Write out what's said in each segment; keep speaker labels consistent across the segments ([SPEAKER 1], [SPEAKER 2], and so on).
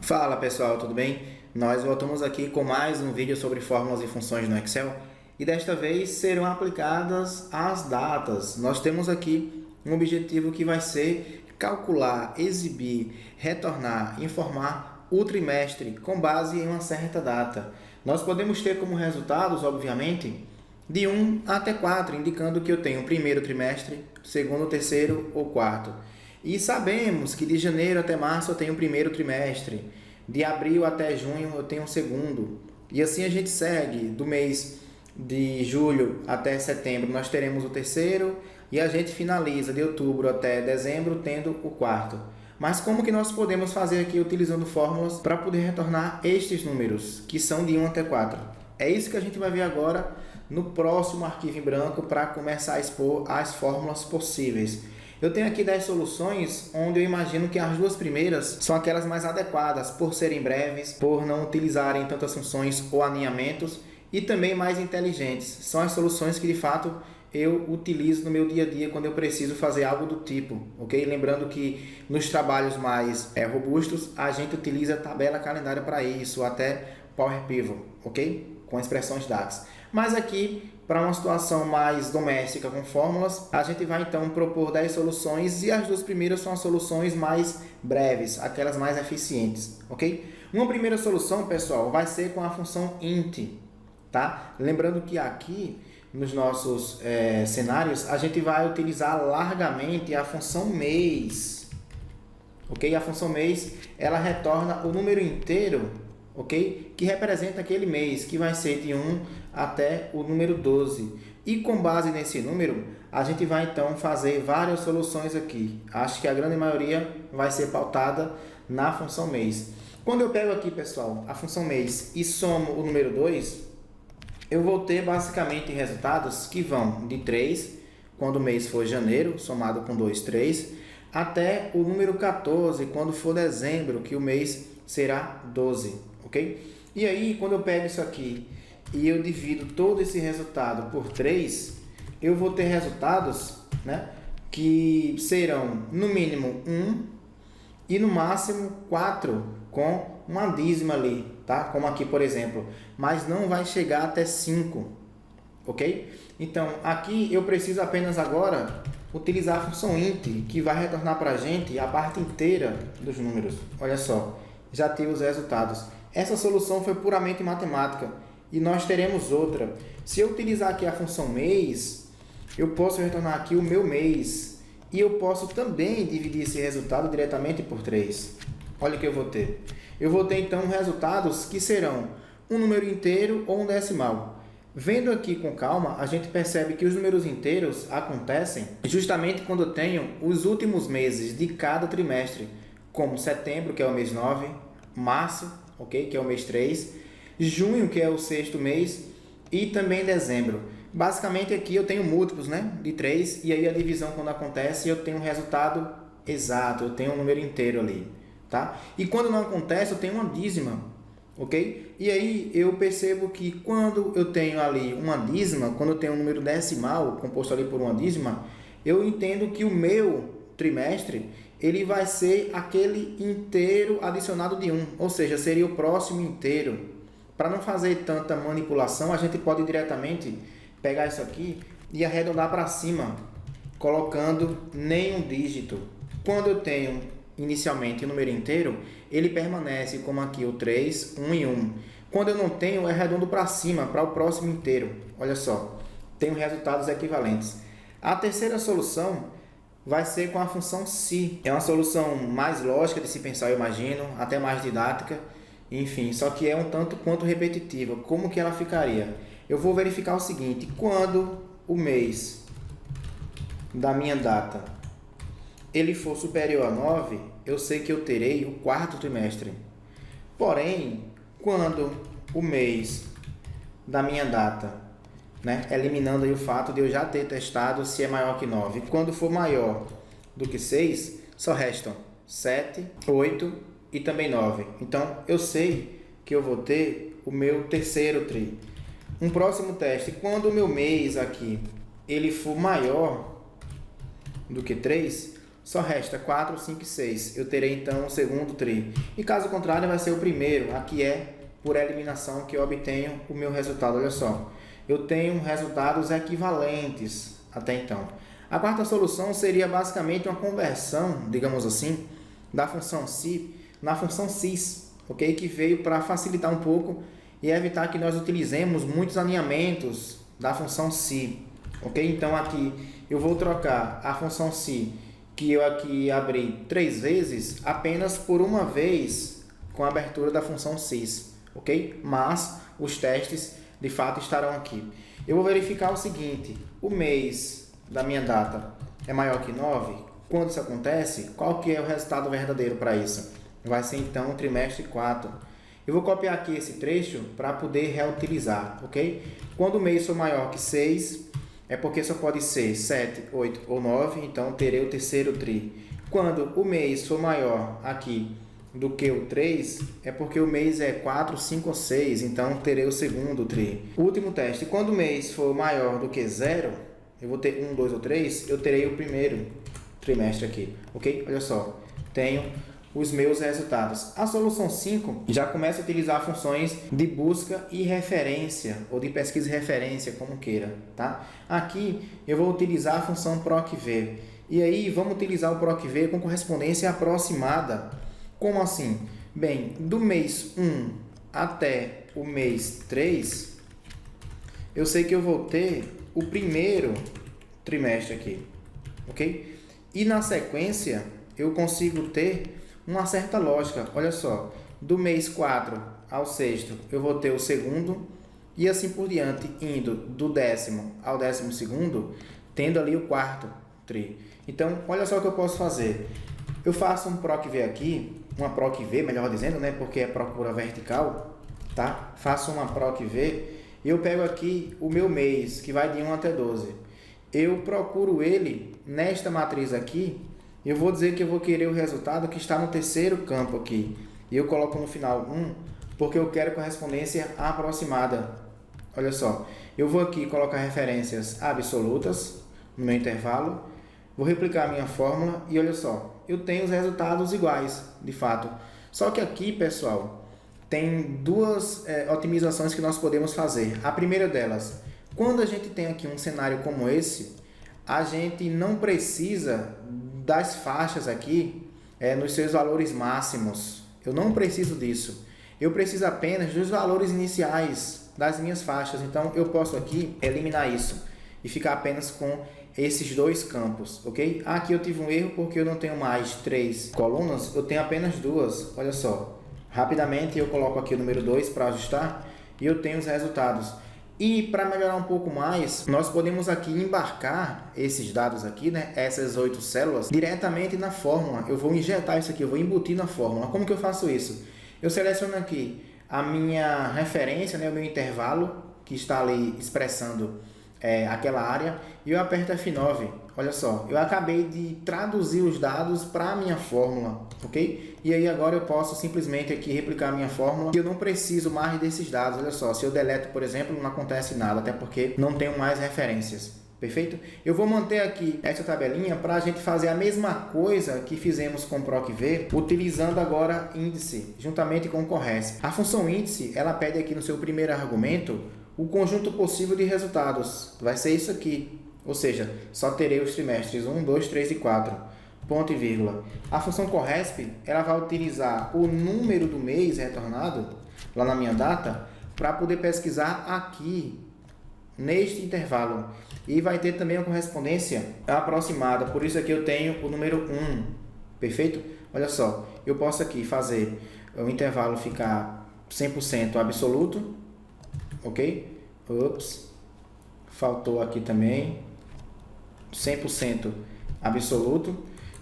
[SPEAKER 1] Fala pessoal, tudo bem? Nós voltamos aqui com mais um vídeo sobre fórmulas e funções no Excel e desta vez serão aplicadas as datas. Nós temos aqui um objetivo que vai ser calcular, exibir, retornar, informar o trimestre com base em uma certa data. Nós podemos ter como resultados, obviamente, de 1 até 4, indicando que eu tenho o primeiro trimestre, segundo, terceiro ou quarto. E sabemos que de janeiro até março eu tenho o primeiro trimestre, de abril até junho eu tenho o segundo. E assim a gente segue, do mês de julho até setembro nós teremos o terceiro e a gente finaliza de outubro até dezembro tendo o quarto. Mas como que nós podemos fazer aqui utilizando fórmulas para poder retornar estes números, que são de 1 até 4? É isso que a gente vai ver agora no próximo arquivo em branco para começar a expor as fórmulas possíveis. Eu tenho aqui 10 soluções, onde eu imagino que as duas primeiras são aquelas mais adequadas, por serem breves, por não utilizarem tantas funções ou alinhamentos, e também mais inteligentes. São as soluções que, de fato, eu utilizo no meu dia a dia quando eu preciso fazer algo do tipo, ok? Lembrando que nos trabalhos mais robustos, a gente utiliza tabela calendário para isso, até Power Pivot, ok? Com expressões DAX. Mas aqui, para uma situação mais doméstica com fórmulas, a gente vai então propor 10 soluções e as duas primeiras são as soluções mais breves, aquelas mais eficientes, ok? Uma primeira solução, pessoal, vai ser com a função int, tá? Lembrando que aqui, nos nossos cenários, a gente vai utilizar largamente a função mês, ok? A função mês, ela retorna o número inteiro, ok? Que representa aquele mês, que vai ser de 1 até o número 12. E com base nesse número, a gente vai então fazer várias soluções aqui. Acho que a grande maioria vai ser pautada na função mês. Quando eu pego aqui, pessoal, a função mês e somo o número 2, eu vou ter basicamente resultados que vão de 3, quando o mês for janeiro, somado com 2, 3, até o número 14, quando for dezembro, que o mês será 12, ok? E aí, quando eu pego isso aqui e eu divido todo esse resultado por 3, eu vou ter resultados, né, que serão no mínimo 1 e no máximo 4 com uma dízima ali, tá? Como aqui, por exemplo, mas não vai chegar até 5, ok? Então, aqui eu preciso apenas agora utilizar a função int, que vai retornar para a gente a parte inteira dos números. Olha só, já tive os resultados. Essa solução foi puramente matemática e nós teremos outra. Se eu utilizar aqui a função mês, eu posso retornar aqui o meu mês e eu posso também dividir esse resultado diretamente por 3. Olha o que eu vou ter. Eu vou ter então resultados que serão um número inteiro ou um decimal. Vendo aqui com calma, a gente percebe que os números inteiros acontecem justamente quando eu tenho os últimos meses de cada trimestre, como setembro, que é o mês 9, março, ok, que é o mês 3, junho, que é o sexto mês, e também dezembro. Basicamente aqui eu tenho múltiplos, né, de 3, e aí a divisão quando acontece eu tenho um resultado exato, eu tenho um número inteiro ali, tá? E quando não acontece eu tenho uma dízima, ok? E aí eu percebo que quando eu tenho ali uma dízima, quando eu tenho um número decimal composto ali por uma dízima, eu entendo que o meu trimestre ele vai ser aquele inteiro adicionado de 1, ou seja, seria o próximo inteiro. Para não fazer tanta manipulação, a gente pode diretamente pegar isso aqui e arredondar para cima, colocando nenhum dígito. Quando eu tenho inicialmente o número inteiro, ele permanece como aqui o 3, 1 e 1. Quando eu não tenho, é redondo para cima, para o próximo inteiro. Olha só, tenho resultados equivalentes. A terceira solução vai ser com a função se. É uma solução mais lógica de se pensar, eu imagino, até mais didática, enfim, só que é um tanto quanto repetitiva. Como que ela ficaria? Eu vou verificar o seguinte: quando o mês da minha data ele for superior a 9, eu sei que eu terei o quarto trimestre. Porém, quando o mês da minha data, né, eliminando aí o fato de eu já ter testado se é maior que 9. Quando for maior do que 6, só restam 7, 8 e também 9. Então, eu sei que eu vou ter o meu terceiro tri. Um próximo teste, quando o meu mês aqui ele for maior do que 3, só resta 4, 5 e 6. Eu terei então o segundo tri. E caso contrário, vai ser o primeiro. Aqui é por eliminação que eu obtenho o meu resultado. Olha só, eu tenho resultados equivalentes até então. A quarta solução seria basicamente uma conversão, digamos assim, da função si na função cis, ok? Que veio para facilitar um pouco e evitar que nós utilizemos muitos alinhamentos da função si, ok? Então aqui eu vou trocar a função si, que eu aqui abri 3 vezes, apenas por uma vez com a abertura da função cis, ok? Mas os testes de fato estarão aqui. Eu vou verificar o seguinte: o mês da minha data é maior que 9. Quando isso acontece, qual que é o resultado verdadeiro para isso? Vai ser então o trimestre 4. Eu vou copiar aqui esse trecho para poder reutilizar, ok? Quando o mês for maior que 6, é porque só pode ser 7, 8 ou 9, então terei o terceiro tri. Quando o mês for maior aqui do que o 3, é porque o mês é 4, 5 ou 6, então terei o segundo tri. Último teste: quando o mês for maior do que 0, eu vou ter 1, 2 ou 3, eu terei o primeiro trimestre aqui, ok? Olha só, tenho os meus resultados. A solução 5 já começa a utilizar funções de busca e referência, ou de pesquisa e referência, como queira, tá? Aqui eu vou utilizar a função PROC-V. E aí vamos utilizar o PROC-V com correspondência aproximada. Como assim? Bem, do mês 1 até o mês 3, eu sei que eu vou ter o primeiro trimestre aqui, ok? E na sequência eu consigo ter uma certa lógica. Olha só, do mês 4 ao sexto eu vou ter o segundo, e assim por diante, indo do 10º ao 12º, tendo ali o quarto tri. Então, olha só o que eu posso fazer. Eu faço um PROC-V aqui, uma PROC-V, melhor dizendo, né? Porque é procura vertical, tá? Faço uma PROC-V e eu pego aqui o meu mês, que vai de 1 até 12. Eu procuro ele nesta matriz aqui. Eu vou dizer que eu vou querer o resultado que está no terceiro campo aqui. E eu coloco no final 1, porque eu quero correspondência aproximada. Olha só, eu vou aqui colocar referências absolutas no meu intervalo. Vou replicar a minha fórmula e olha só, eu tenho os resultados iguais, de fato. Só que aqui, pessoal, tem duas otimizações que nós podemos fazer. A primeira delas, quando a gente tem aqui um cenário como esse, a gente não precisa das faixas aqui nos seus valores máximos. Eu não preciso disso. Eu preciso apenas dos valores iniciais das minhas faixas. Então, eu posso aqui eliminar isso e ficar apenas com esses dois campos, ok? Aqui eu tive um erro porque eu não tenho mais 3 colunas, eu tenho apenas 2. Olha só, rapidamente eu coloco aqui o número 2 para ajustar e eu tenho os resultados. E para melhorar um pouco mais, nós podemos aqui embarcar esses dados aqui, né, essas 8 células, diretamente na fórmula. Eu vou injetar isso aqui, eu vou embutir na fórmula. Como que eu faço isso? Eu seleciono aqui a minha referência, né, o meu intervalo, que está ali expressando aquela área, e eu aperto F9. Olha só, eu acabei de traduzir os dados para a minha fórmula, ok? E aí agora eu posso simplesmente aqui replicar a minha fórmula, que eu não preciso mais desses dados. Olha só, se eu deleto, por exemplo, não acontece nada, até porque não tenho mais referências. Perfeito? Eu vou manter aqui essa tabelinha para a gente fazer a mesma coisa que fizemos com o PROC-V, utilizando agora índice, juntamente com o CORRESP. A função índice, ela pede aqui no seu primeiro argumento o conjunto possível de resultados. Vai ser isso aqui. Ou seja, só terei os trimestres 1, 2, 3 e 4. Ponto e vírgula. A função CORRESP, ela vai utilizar o número do mês retornado, lá na minha data, para poder pesquisar aqui, neste intervalo. E vai ter também a correspondência aproximada. Por isso aqui eu tenho o número 1. Perfeito? Olha só, eu posso aqui fazer o intervalo ficar 100% absoluto. Ok? Ups. Faltou aqui também 100% absoluto.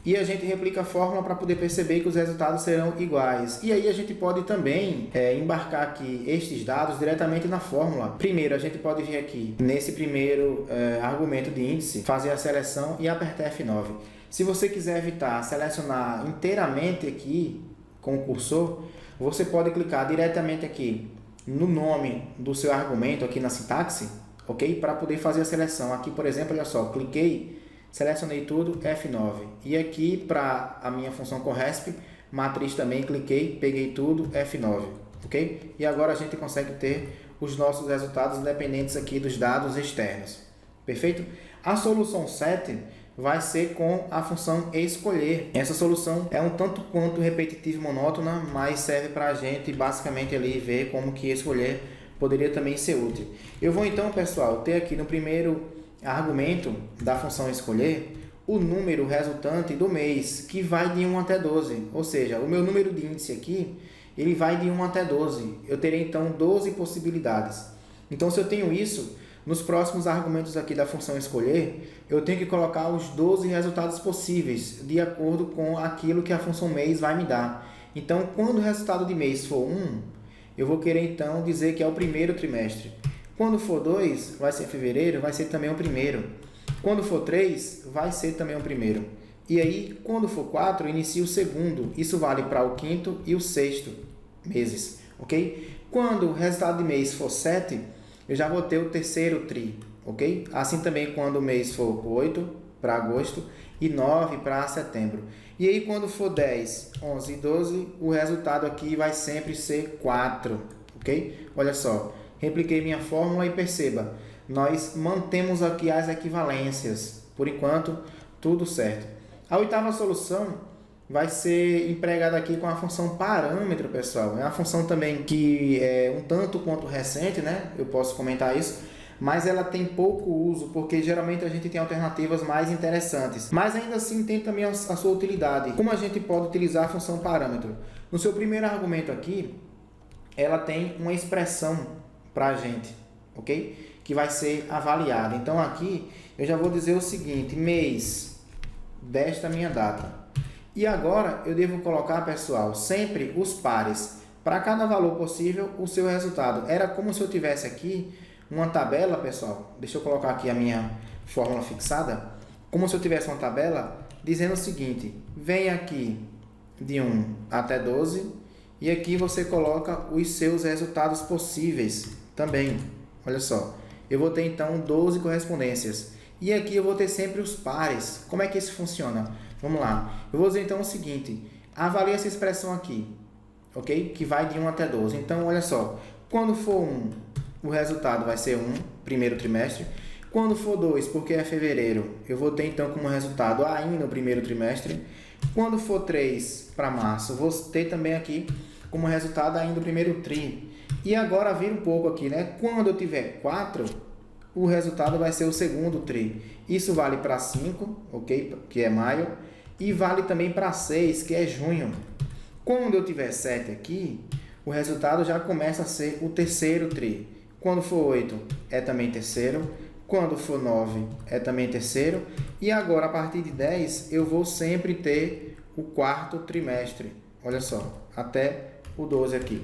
[SPEAKER 1] E a gente replica a fórmula para poder perceber que os resultados serão iguais. E aí a gente pode também embarcar aqui estes dados diretamente na fórmula. Primeiro, a gente pode vir aqui nesse primeiro argumento de índice, fazer a seleção e apertar F9. Se você quiser evitar selecionar inteiramente aqui com o cursor, você pode clicar diretamente aqui no nome do seu argumento, aqui na sintaxe, ok? Para poder fazer a seleção. Aqui, por exemplo, olha só, cliquei, selecionei tudo, F9. E aqui para a minha função corresp, matriz também, cliquei, peguei tudo, F9, ok? E agora a gente consegue ter os nossos resultados independentes aqui dos dados externos, perfeito? A solução 7 vai ser com a função escolher. Essa solução é um tanto quanto repetitiva e monótona, mas serve para a gente basicamente ali ver como que escolher poderia também ser útil. Eu vou então, pessoal, ter aqui no primeiro argumento da função escolher o número resultante do mês, que vai de 1 até 12. Ou seja, o meu número de índice aqui, ele vai de 1 até 12. Eu terei então 12 possibilidades. Então, se eu tenho isso, nos próximos argumentos aqui da função escolher, eu tenho que colocar os 12 resultados possíveis, de acordo com aquilo que a função mês vai me dar. Então, quando o resultado de mês for 1, eu vou querer então dizer que é o primeiro trimestre. Quando for 2, vai ser fevereiro, vai ser também o primeiro. Quando for 3, vai ser também o primeiro. E aí, quando for 4, inicia o segundo. Isso vale para o quinto e o sexto meses, ok? Quando o resultado de mês for 7, eu já vou ter o terceiro tri, ok? Assim também quando o mês for 8 para agosto e 9 para setembro. E aí quando for 10, 11 e 12, o resultado aqui vai sempre ser 4, ok? Olha só, repliquei minha fórmula e perceba, nós mantemos aqui as equivalências. Por enquanto, tudo certo. A oitava solução vai ser empregada aqui com a função parâmetro, pessoal. É uma função também que é um tanto quanto recente, né? Eu posso comentar isso, mas ela tem pouco uso, porque geralmente a gente tem alternativas mais interessantes. Mas ainda assim tem também a sua utilidade. Como a gente pode utilizar a função parâmetro? No seu primeiro argumento aqui, ela tem uma expressão para a gente, ok? Que vai ser avaliada. Então aqui eu já vou dizer o seguinte, mês desta minha data. E agora eu devo colocar, pessoal, sempre os pares. Para cada valor possível, o seu resultado. Era como se eu tivesse aqui uma tabela, pessoal. Deixa eu colocar aqui a minha fórmula fixada. Como se eu tivesse uma tabela dizendo o seguinte. Vem aqui de 1 até 12. E aqui você coloca os seus resultados possíveis também. Olha só. Eu vou ter então 12 correspondências. E aqui eu vou ter sempre os pares. Como é que isso funciona? Vamos lá. Eu vou dizer então o seguinte. Avalie essa expressão aqui. Ok? Que vai de 1 até 12. Então, olha só. Quando for 1, o resultado vai ser 1, primeiro trimestre. Quando for 2, porque é fevereiro, eu vou ter então como resultado ainda o primeiro trimestre. Quando for 3 para março, vou ter também aqui como resultado ainda o primeiro tri. E agora vira um pouco aqui, né? Quando eu tiver 4, o resultado vai ser o segundo tri. Isso vale para 5, ok? Que é maio. E vale também para 6, que é junho. Quando eu tiver 7 aqui, o resultado já começa a ser o terceiro tri. Quando for 8, é também terceiro. Quando for 9, é também terceiro. E agora, a partir de 10, eu vou sempre ter o quarto trimestre. Olha só, até o 12 aqui.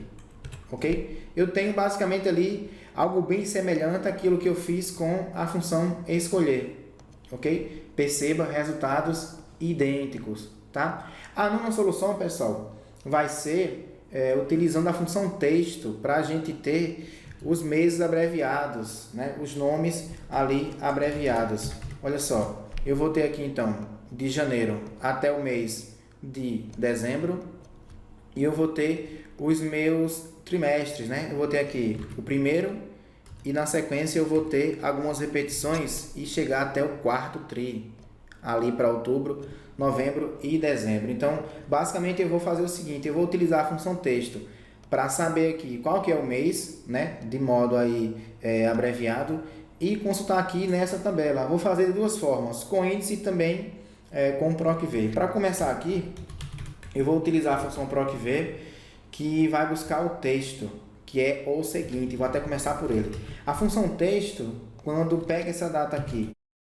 [SPEAKER 1] Ok? Eu tenho basicamente ali algo bem semelhante àquilo que eu fiz com a função escolher. Ok? Perceba resultados idênticos. Tá? A nona solução, pessoal, vai ser utilizando a função texto para a gente ter os meses abreviados, né? Os nomes ali abreviados. Olha só, eu vou ter aqui então de janeiro até o mês de dezembro e eu vou ter os meus trimestres, né? Eu vou ter aqui o primeiro e na sequência eu vou ter algumas repetições e chegar até o quarto tri, ali para outubro, novembro e dezembro. Então, basicamente eu vou fazer o seguinte, eu vou utilizar a função texto para saber aqui qual que é o mês, né, de modo aí abreviado e consultar aqui nessa tabela. Vou fazer de duas formas, com índice e também com PROC-V. Para começar aqui, eu vou utilizar a função PROC-V que vai buscar o texto, que é o seguinte, vou até começar por ele. A função texto, quando pega essa data aqui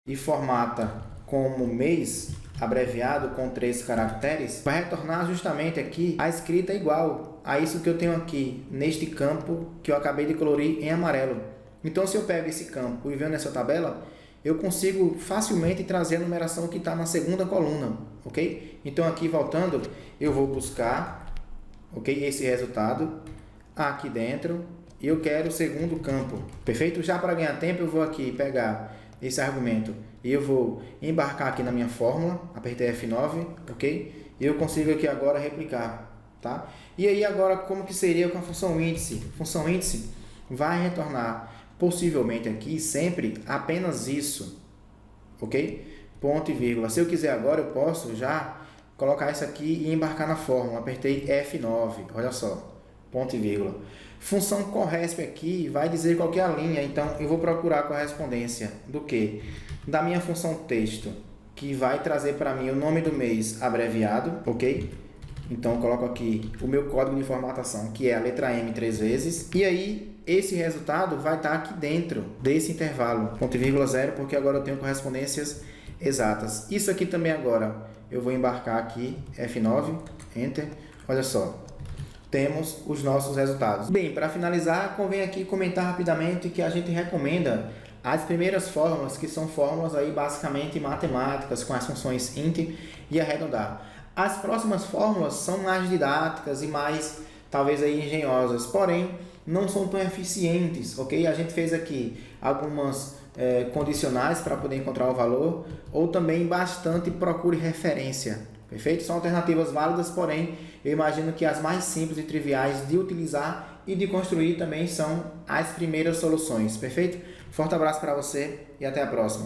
[SPEAKER 1] e formata como mês abreviado com 3 caracteres, vai retornar justamente aqui a escrita igual a isso que eu tenho aqui neste campo que eu acabei de colorir em amarelo. Então, se eu pego esse campo e venho nessa tabela, eu consigo facilmente trazer a numeração que está na segunda coluna, ok? Então, aqui voltando, eu vou buscar, ok, esse resultado aqui dentro e eu quero o segundo campo, perfeito? Já para ganhar tempo, eu vou aqui pegar esse argumento e eu vou embarcar aqui na minha fórmula, apertei F9, ok? E eu consigo aqui agora replicar, tá? E aí agora como que seria com a função índice? A função índice vai retornar possivelmente aqui sempre apenas isso, ok? Ponto e vírgula. Se eu quiser agora eu posso já colocar isso aqui e embarcar na fórmula, apertei F9, olha só, ponto e vírgula. Função corresp aqui vai dizer qual que é a linha, então eu vou procurar a correspondência do que? Da minha função texto, que vai trazer para mim o nome do mês abreviado, ok? Então eu coloco aqui o meu código de formatação, que é a letra M 3 vezes, e aí esse resultado vai estar aqui dentro desse intervalo, ponto e vírgula 0, porque agora eu tenho correspondências exatas. Isso aqui também agora eu vou embarcar aqui, F9, Enter, olha só. Temos os nossos resultados. Bem, para finalizar, convém aqui comentar rapidamente que a gente recomenda as primeiras fórmulas, que são fórmulas aí basicamente matemáticas, com as funções int e arredondar. As próximas fórmulas são mais didáticas e mais, talvez aí, engenhosas, porém, não são tão eficientes, ok? A gente fez aqui algumas condicionais para poder encontrar o valor, ou também bastante procure referência. Perfeito? São alternativas válidas, porém, eu imagino que as mais simples e triviais de utilizar e de construir também são as primeiras soluções. Perfeito? Forte abraço para você e até a próxima.